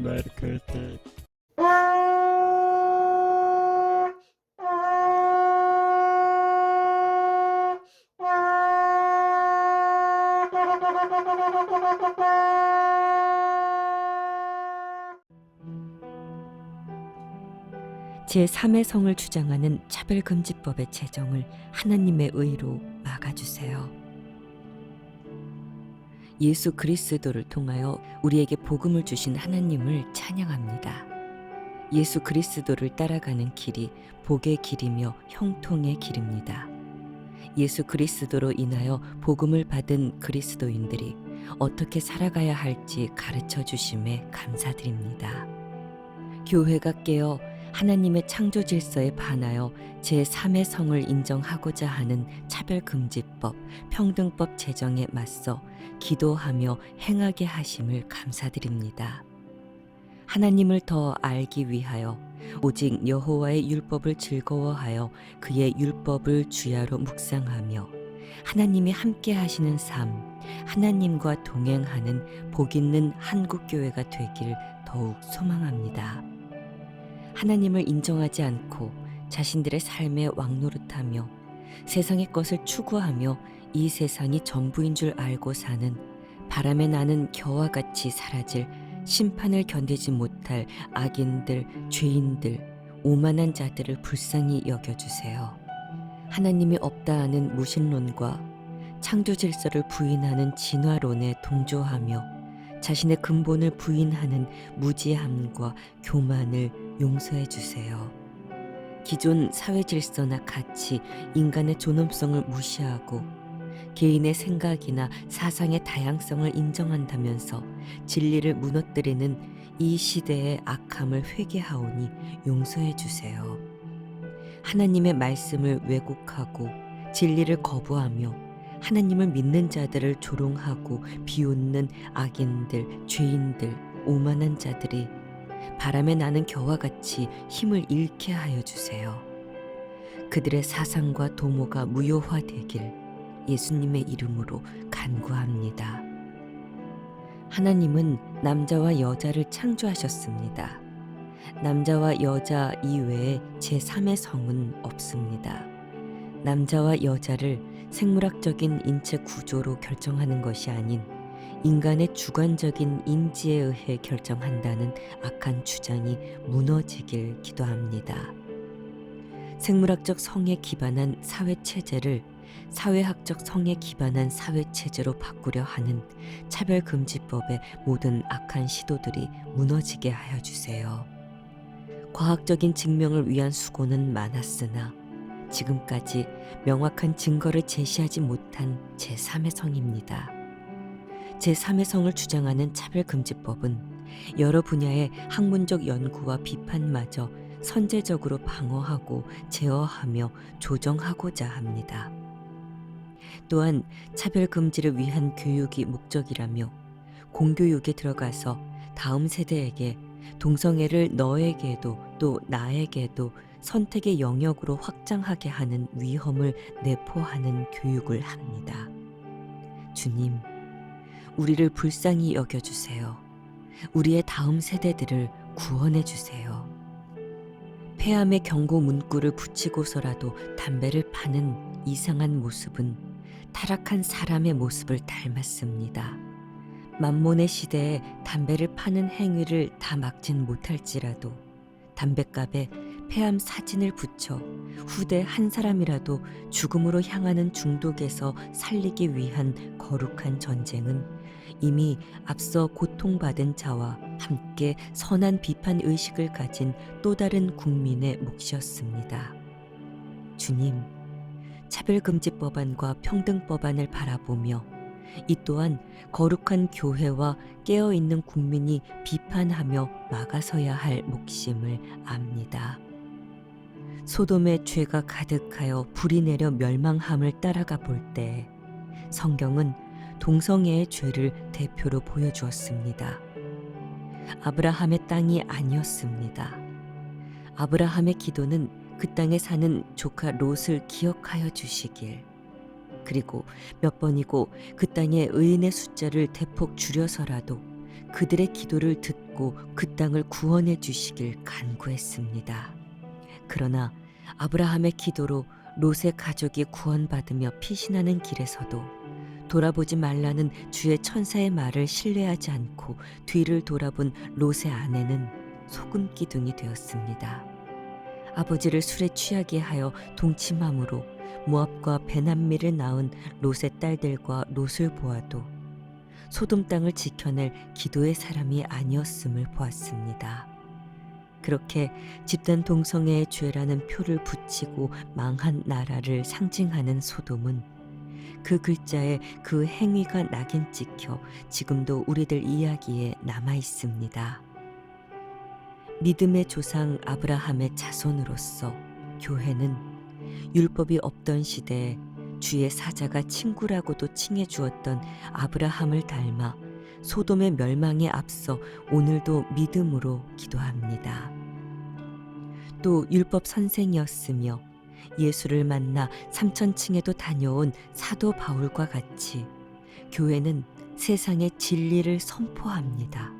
marketed. 제3의 성을 주장하는 차별금지법의 제정을 하나님의 의로 막아주세요. 예수 그리스도를 통하여 우리에게 복음을 주신 하나님을 찬양합니다. 예수 그리스도를 따라가는 길이 복의 길이며 형통의 길입니다. 예수 그리스도로 인하여 복음을 받은 그리스도인들이 어떻게 살아가야 할지 가르쳐 주심에 감사드립니다. 교회가 깨어 하나님의 창조 질서에 반하여 제3의 성을 인정하고자 하는 차별금지법, 평등법 제정에 맞서 기도하며 행하게 하심을 감사드립니다. 하나님을 더 알기 위하여 오직 여호와의 율법을 즐거워하여 그의 율법을 주야로 묵상하며 하나님이 함께 하시는 삶, 하나님과 동행하는 복 있는 한국교회가 되길 더욱 소망합니다. 하나님을 인정하지 않고 자신들의 삶에 왕노릇하며 세상의 것을 추구하며 이 세상이 전부인 줄 알고 사는 바람에 나는 겨와 같이 사라질 심판을 견디지 못할 악인들, 죄인들, 오만한 자들을 불쌍히 여겨주세요. 하나님이 없다 하는 무신론과 창조 질서를 부인하는 진화론에 동조하며 자신의 근본을 부인하는 무지함과 교만을 용서해 주세요. 기존 사회 질서나 가치, 인간의 존엄성을 무시하고 개인의 생각이나 사상의 다양성을 인정한다면서 진리를 무너뜨리는 이 시대의 악함을 회개하오니 용서해 주세요. 하나님의 말씀을 왜곡하고 진리를 거부하며 하나님을 믿는 자들을 조롱하고 비웃는 악인들, 죄인들, 오만한 자들이 바람에 나는 겨와 같이 힘을 잃게 하여 주세요. 그들의 사상과 도모가 무효화되길 예수님의 이름으로 간구합니다. 하나님은 남자와 여자를 창조하셨습니다. 남자와 여자 이외에 제3의 성은 없습니다. 남자와 여자를 생물학적인 인체 구조로 결정하는 것이 아닌 인간의 주관적인 인지에 의해 결정한다는 악한 주장이 무너지길 기도합니다. 생물학적 성에 기반한 사회체제를 사회학적 성에 기반한 사회체제로 바꾸려 하는 차별금지법의 모든 악한 시도들이 무너지게 하여 주세요. 과학적인 증명을 위한 수고는 많았으나 지금까지 명확한 증거를 제시하지 못한 제3의 성입니다. 제3의 성을 주장하는 차별금지법은 여러 분야의 학문적 연구와 비판마저 선제적으로 방어하고 제어하며 조정하고자 합니다. 또한 차별금지를 위한 교육이 목적이라며 공교육에 들어가서 다음 세대에게 동성애를 너에게도 또 나에게도 선택의 영역으로 확장하게 하는 위험을 내포하는 교육을 합니다. 주님, 우리를 불쌍히 여겨주세요. 우리의 다음 세대들을 구원해 주세요. 폐암의 경고 문구를 붙이고서라도 담배를 파는 이상한 모습은 타락한 사람의 모습을 닮았습니다. 만몬의 시대에 담배를 파는 행위를 다 막진 못할지라도 담뱃갑에 폐암 사진을 붙여 후대 한 사람이라도 죽음으로 향하는 중독에서 살리기 위한 거룩한 전쟁은 이미 앞서 고통받은 자와 함께 선한 비판 의식을 가진 또 다른 국민의 몫이었습니다. 주님, 차별금지법안과 평등법안을 바라보며 이 또한 거룩한 교회와 깨어있는 국민이 비판하며 막아서야 할 몫임을 압니다. 소돔의 죄가 가득하여 불이 내려 멸망함을 따라가 볼 때 성경은 동성애의 죄를 대표로 보여주었습니다. 아브라함의 땅이 아니었습니다. 아브라함의 기도는 그 땅에 사는 조카 롯을 기억하여 주시길, 그리고 몇 번이고 그 땅의 의인의 숫자를 대폭 줄여서라도 그들의 기도를 듣고 그 땅을 구원해 주시길 간구했습니다. 그러나 아브라함의 기도로 롯의 가족이 구원받으며 피신하는 길에서도 돌아보지 말라는 주의 천사의 말을 신뢰하지 않고 뒤를 돌아본 롯의 아내는 소금 기둥이 되었습니다. 아버지를 술에 취하게 하여 동침함으로 모압과 베남미를 낳은 롯의 딸들과 롯을 보아도 소돔 땅을 지켜낼 기도의 사람이 아니었음을 보았습니다. 그렇게 집단 동성애의 죄라는 표를 붙이고 망한 나라를 상징하는 소돔은 그 글자에 그 행위가 낙인 찍혀 지금도 우리들 이야기에 남아 있습니다. 믿음의 조상 아브라함의 자손으로서 교회는 율법이 없던 시대에 주의 사자가 친구라고도 칭해 주었던 아브라함을 닮아 소돔의 멸망에 앞서 오늘도 믿음으로 기도합니다. 또 율법 선생이었으며 예수를 만나 삼천층에도 다녀온 사도 바울과 같이 교회는 세상의 진리를 선포합니다.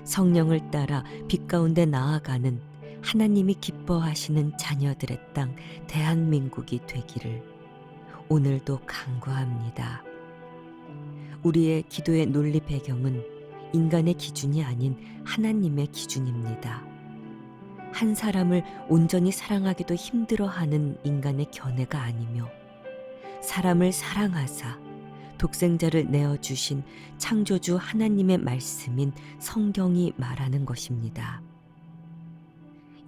성령을 따라 빛 가운데 나아가는 하나님이 기뻐하시는 자녀들의 땅 대한민국이 되기를 오늘도 간구합니다. 우리의 기도의 논리 배경은 인간의 기준이 아닌 하나님의 기준입니다. 한 사람을 온전히 사랑하기도 힘들어하는 인간의 견해가 아니며 사람을 사랑하사 독생자를 내어주신 창조주 하나님의 말씀인 성경이 말하는 것입니다.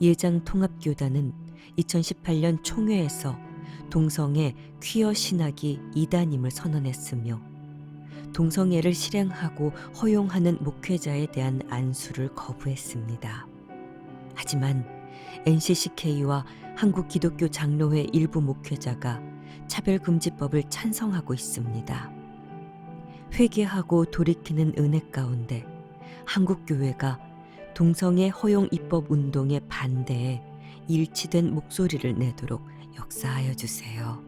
예장통합교단은 2018년 총회에서 동성애 퀴어 신학이 이단임을 선언했으며 동성애를 실행하고 허용하는 목회자에 대한 안수를 거부했습니다. 하지만 NCCK와 한국기독교 장로회 일부 목회자가 차별금지법을 찬성하고 있습니다. 회개하고 돌이키는 은혜 가운데 한국교회가 동성애 허용 입법 운동에 반대해 일치된 목소리를 내도록 역사하여 주세요.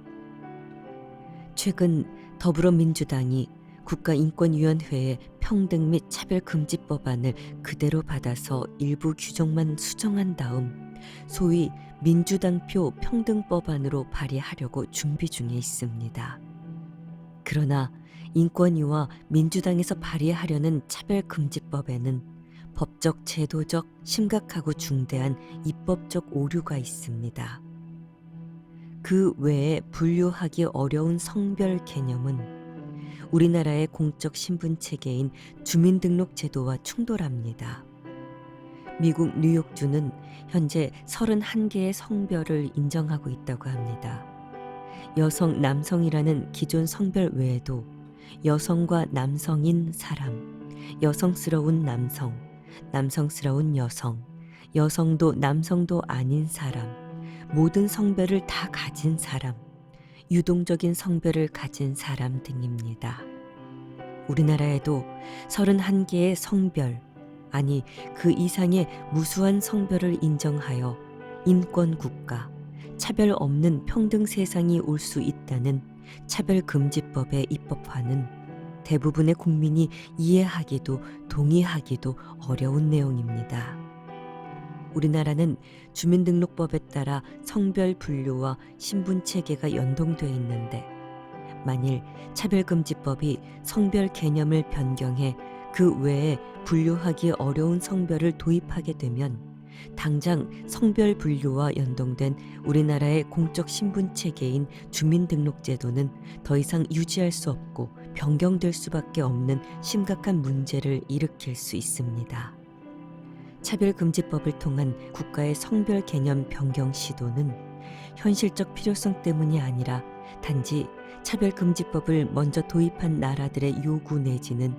최근 더불어민주당이 국가인권위원회의 평등 및 차별금지법안을 그대로 받아서 일부 규정만 수정한 다음 소위 민주당표 평등법안으로 발의하려고 준비 중에 있습니다. 그러나 인권위와 민주당에서 발의하려는 차별금지법에는 법적, 제도적, 심각하고 중대한 입법적 오류가 있습니다. 그 외에 분류하기 어려운 성별 개념은 우리나라의 공적 신분 체계인 주민등록 제도와 충돌합니다. 미국 뉴욕주는 현재 31개의 성별을 인정하고 있다고 합니다. 여성, 남성이라는 기존 성별 외에도 여성과 남성인 사람, 여성스러운 남성, 남성스러운 여성, 여성도 남성도 아닌 사람, 모든 성별을 다 가진 사람, 유동적인 성별을 가진 사람 등입니다. 우리나라에도 31개의 성별, 아니 그 이상의 무수한 성별을 인정하여 인권국가, 차별 없는 평등 세상이 올 수 있다는 차별금지법의 입법화는 대부분의 국민이 이해하기도 동의하기도 어려운 내용입니다. 우리나라는 주민등록법에 따라 성별 분류와 신분체계가 연동되어 있는데 만일 차별금지법이 성별 개념을 변경해 그 외에 분류하기 어려운 성별을 도입하게 되면 당장 성별 분류와 연동된 우리나라의 공적 신분체계인 주민등록제도는 더 이상 유지할 수 없고 변경될 수밖에 없는 심각한 문제를 일으킬 수 있습니다. 차별금지법을 통한 국가의 성별 개념 변경 시도는 현실적 필요성 때문이 아니라 단지 차별금지법을 먼저 도입한 나라들의 요구 내지는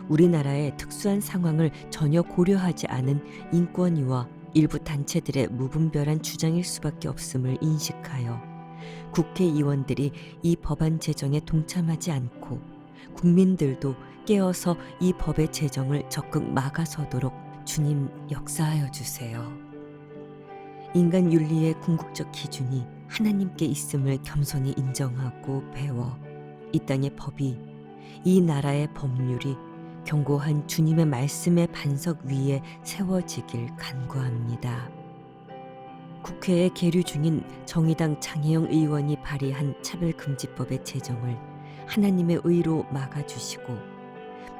우리나라의 특수한 상황을 전혀 고려하지 않은 인권위와 일부 단체들의 무분별한 주장일 수밖에 없음을 인식하여 국회의원들이 이 법안 제정에 동참하지 않고 국민들도 깨어서 이 법의 제정을 적극 막아서도록 주님 역사하여 주세요. 인간 윤리의 궁극적 기준이 하나님께 있음을 겸손히 인정하고 배워 이 땅의 법이, 이 나라의 법률이 견고한 주님의 말씀의 반석 위에 세워지길 간구합니다. 국회에 계류 중인 정의당 장혜영 의원이 발의한 차별금지법의 제정을 하나님의 의로 막아주시고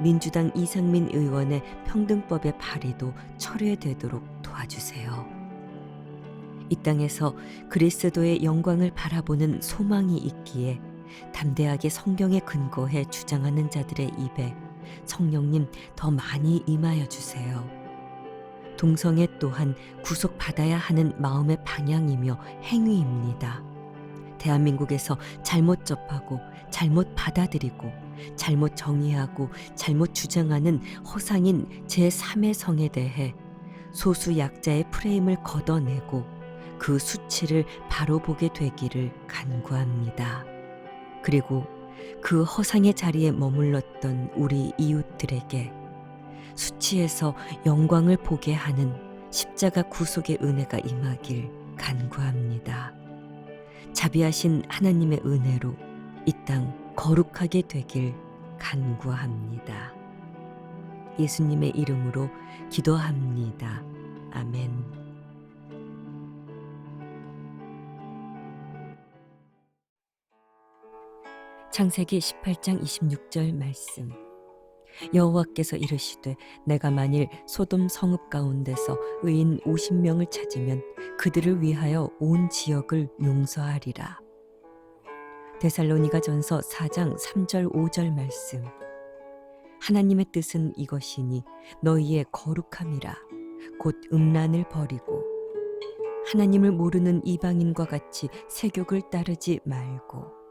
민주당 이상민 의원의 평등법의 발의도 철회되도록 도와주세요. 이 땅에서 그리스도의 영광을 바라보는 소망이 있기에 담대하게 성경에 근거해 주장하는 자들의 입에 성령님 더 많이 임하여 주세요. 동성애 또한 구속받아야 하는 마음의 방향이며 행위입니다. 대한민국에서 잘못 접하고 잘못 받아들이고 잘못 정의하고 잘못 주장하는 허상인 제3의 성에 대해 소수 약자의 프레임을 걷어내고 그 수치를 바로 보게 되기를 간구합니다. 그리고 그 허상의 자리에 머물렀던 우리 이웃들에게 수치에서 영광을 보게 하는 십자가 구속의 은혜가 임하길 간구합니다. 자비하신 하나님의 은혜로 이 땅 거룩하게 되길 간구합니다. 예수님의 이름으로 기도합니다. 아멘. 창세기 18장 26절 말씀. 여호와께서 이르시되 내가 만일 소돔 성읍 가운데서 의인 50명을 찾으면 그들을 위하여 온 지역을 용서하리라. 데살로니가전서 4장 3절 5절 말씀. 하나님의 뜻은 이것이니 너희의 거룩함이라 곧 음란을 버리고 하나님을 모르는 이방인과 같이 세욕을 따르지 말고